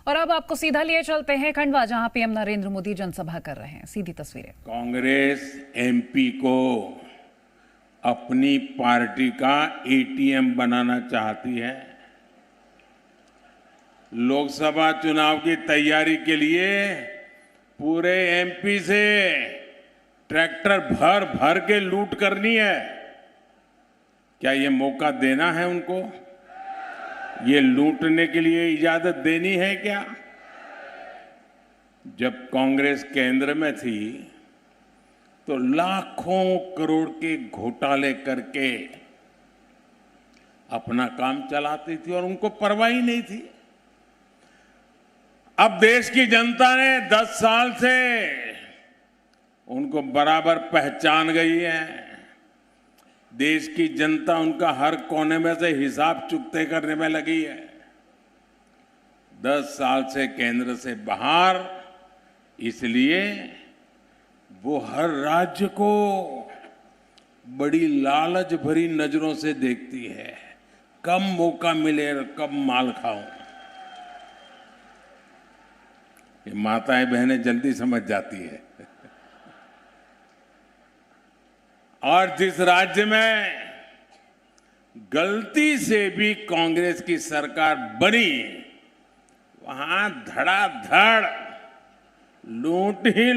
और अब आपको सीधा लिए चलते हैं खंडवा, जहां पीएम नरेंद्र मोदी जनसभा कर रहे हैं। सीधी तस्वीरें। कांग्रेस एमपी को अपनी पार्टी का एटीएम बनाना चाहती है। लोकसभा चुनाव की तैयारी के लिए पूरे एमपी से ट्रैक्टर भर भर के लूट करनी है। क्या ये मौका देना है उनको? ये लूटने के लिए इजाजत देनी है क्या? जब कांग्रेस केंद्र में थी तो लाखों करोड़ के घोटाले करके अपना काम चलाती थी और उनको परवाह ही नहीं थी। अब देश की जनता ने 10 साल से उनको बराबर पहचान गई है। देश की जनता उनका हर कोने में से हिसाब चुकते करने में लगी है। 10 साल से केंद्र से बाहर, इसलिए वो हर राज्य को बड़ी लालच भरी नजरों से देखती है। कब मौका मिले और कब माल खाऊं। ये माताएं बहनें जल्दी समझ जाती है। और जिस राज्य में गलती से भी कांग्रेस की सरकार बनी, वहां धड़ाधड़ लूट ही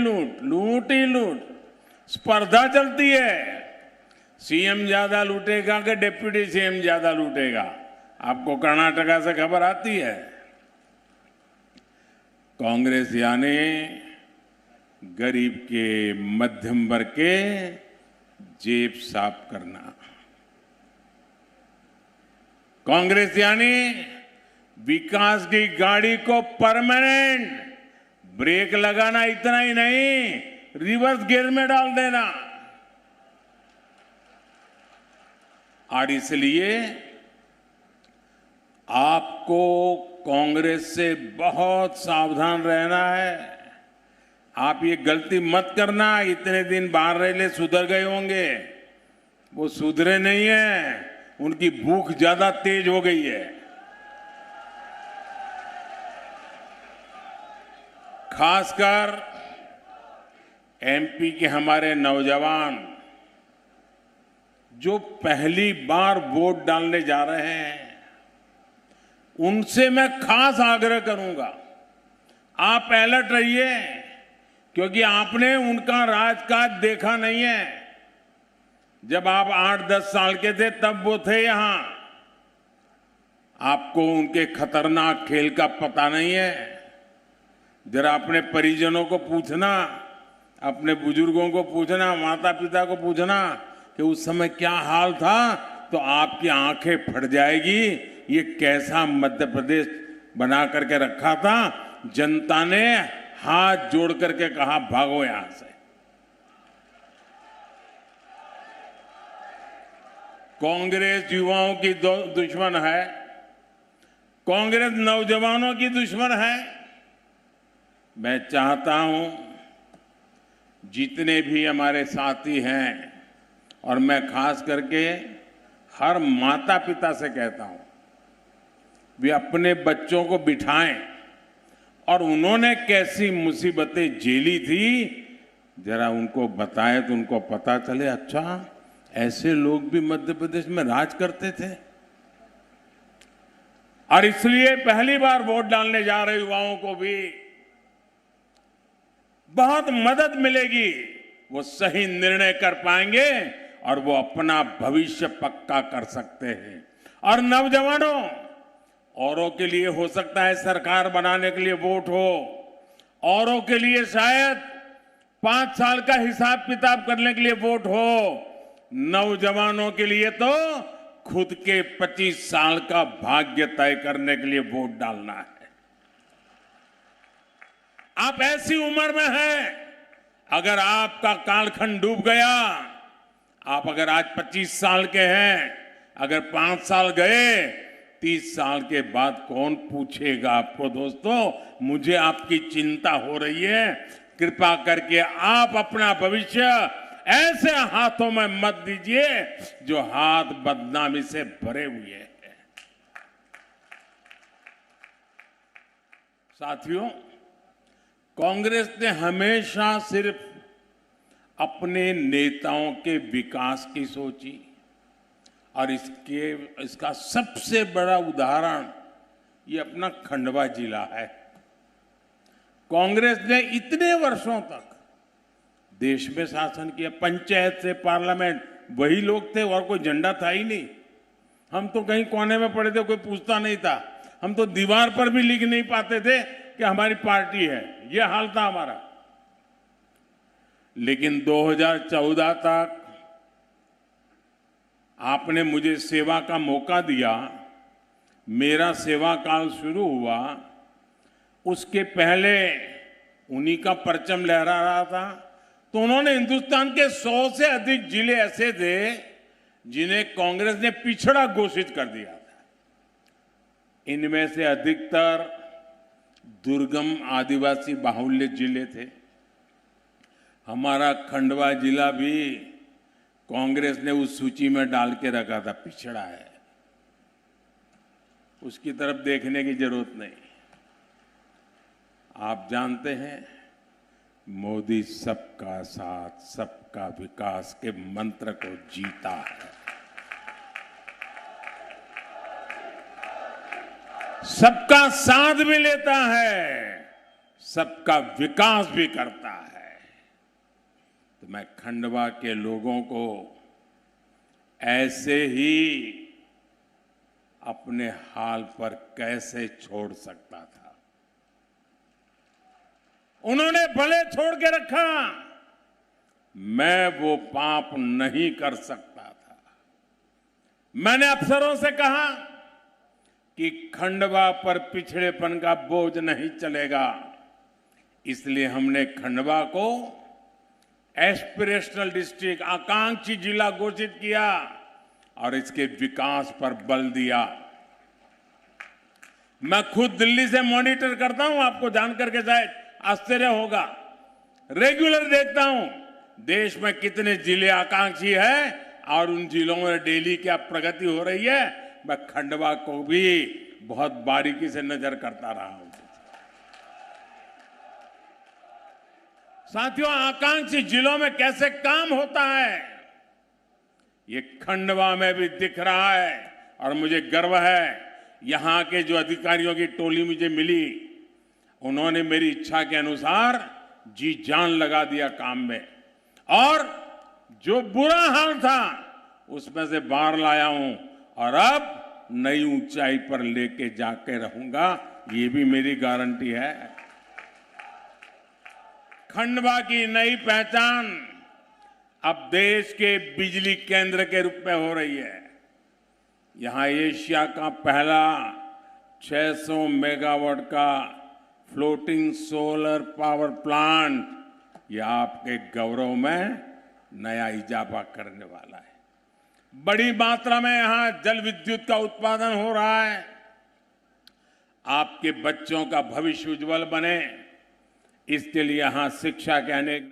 लूट स्पर्धा चलती है। सीएम ज्यादा लूटेगा कि डिप्टी सीएम ज्यादा लूटेगा? आपको कर्नाटका से खबर आती है। कांग्रेस यानी गरीब के, मध्यम वर्ग के जेब साफ करना। कांग्रेस यानी विकास की गाड़ी को परमानेंट ब्रेक लगाना, इतना ही नहीं, रिवर्स गियर में डाल देना। और इसलिए आपको कांग्रेस से बहुत सावधान रहना है। आप ये गलती मत करना। इतने दिन बाहर रहे सुधर गए होंगे, वो सुधरे नहीं है। उनकी भूख ज्यादा तेज हो गई है। खासकर एमपी के हमारे नौजवान जो पहली बार वोट डालने जा रहे हैं, उनसे मैं खास आग्रह करूंगा, आप अलर्ट रहिए, क्योंकि आपने उनका राजकाज देखा नहीं है। जब आप 8-10 साल के थे तब वो थे यहां। आपको उनके खतरनाक खेल का पता नहीं है। जरा अपने परिजनों को पूछना, अपने बुजुर्गों को पूछना, माता पिता को पूछना कि उस समय क्या हाल था, तो आपकी आंखें फट जाएगी। ये कैसा मध्य प्रदेश बना करके रखा था। जनता ने हाथ जोड़ करके कहा, भागो यहां से। कांग्रेस युवाओं की दुश्मन है, कांग्रेस नौजवानों की दुश्मन है। मैं चाहता हूं जितने भी हमारे साथी हैं, और मैं खास करके हर माता पिता से कहता हूं, वे अपने बच्चों को बिठाएं और उन्होंने कैसी मुसीबतें झेली थी, जरा उनको बताएं तो उनको पता चले, अच्छा ऐसे लोग भी मध्य प्रदेश में राज करते थे। और इसलिए पहली बार वोट डालने जा रहे युवाओं को भी बहुत मदद मिलेगी। वो सही निर्णय कर पाएंगे और वो अपना भविष्य पक्का कर सकते हैं। और नौजवानों, औरों के लिए हो सकता है सरकार बनाने के लिए वोट हो, औरों के लिए शायद 5 साल का हिसाब किताब करने के लिए वोट हो। नौजवानों के लिए तो खुद के 25 साल का भाग्य तय करने के लिए वोट डालना है। आप ऐसी उम्र में हैं, अगर आपका कालखंड डूब गया, आप अगर आज 25 साल के हैं, अगर 5 साल गए, 30 साल के बाद कौन पूछेगा आपको? दोस्तों, मुझे आपकी चिंता हो रही है। कृपा करके आप अपना भविष्य ऐसे हाथों में मत दीजिए जो हाथ बदनामी से भरे हुए हैं। साथियों, कांग्रेस ने हमेशा सिर्फ अपने नेताओं के विकास की सोची और इसका सबसे बड़ा उदाहरण ये अपना खंडवा जिला है। कांग्रेस ने इतने वर्षों तक देश में शासन किया, पंचायत से पार्लियामेंट वही लोग थे और कोई झंडा था ही नहीं। हम तो कहीं कोने में पड़े थे, कोई पूछता नहीं था। हम तो दीवार पर भी लिख नहीं पाते थे कि हमारी पार्टी है, यह हाल था हमारा। लेकिन 2014 तक आपने मुझे सेवा का मौका दिया, मेरा सेवा काल शुरू हुआ। उसके पहले उन्हीं का परचम लहरा रहा था, तो उन्होंने हिंदुस्तान के 100 से अधिक जिले ऐसे थे जिन्हें कांग्रेस ने पिछड़ा घोषित कर दिया था। इनमें से अधिकतर दुर्गम आदिवासी बाहुल्य जिले थे। हमारा खंडवा जिला भी कांग्रेस ने उस सूची में डाल के रखा था, पिछड़ा है, उसकी तरफ देखने की जरूरत नहीं। आप जानते हैं, मोदी सबका साथ सबका विकास के मंत्र को जीता है। सबका साथ भी लेता है, सबका विकास भी करता है। तो मैं खंडवा के लोगों को ऐसे ही अपने हाल पर कैसे छोड़ सकता था। उन्होंने भले छोड़ के रखा, मैं वो पाप नहीं कर सकता था। मैंने अफसरों से कहा कि खंडवा पर पिछड़ेपन का बोझ नहीं चलेगा, इसलिए हमने खंडवा को एस्पिरेशनल डिस्ट्रिक्ट, आकांक्षी जिला घोषित किया और इसके विकास पर बल दिया। मैं खुद दिल्ली से मॉनिटर करता हूं, आपको जानकर के शायद आश्चर्य होगा। रेगुलर देखता हूं देश में कितने जिले आकांक्षी है और उन जिलों में डेली क्या प्रगति हो रही है। मैं खंडवा को भी बहुत बारीकी से नजर करता रहा हूं। साथियों, आकांक्षी जिलों में कैसे काम होता है ये खंडवा में भी दिख रहा है और मुझे गर्व है। यहां के जो अधिकारियों की टोली मुझे मिली, उन्होंने मेरी इच्छा के अनुसार जी जान लगा दिया काम में और जो बुरा हाल था उसमें से बाहर लाया हूं और अब नई ऊंचाई पर लेके जाके रहूंगा, ये भी मेरी गारंटी है। खंडवा की नई पहचान अब देश के बिजली केंद्र के रूप में हो रही है। यहां एशिया का पहला 600 मेगावाट का फ्लोटिंग सोलर पावर प्लांट यह आपके गौरव में नया इजाफा करने वाला है। बड़ी मात्रा में यहां जल विद्युत का उत्पादन हो रहा है। आपके बच्चों का भविष्य उज्जवल बने, इसके लिए यहां शिक्षा के अनेक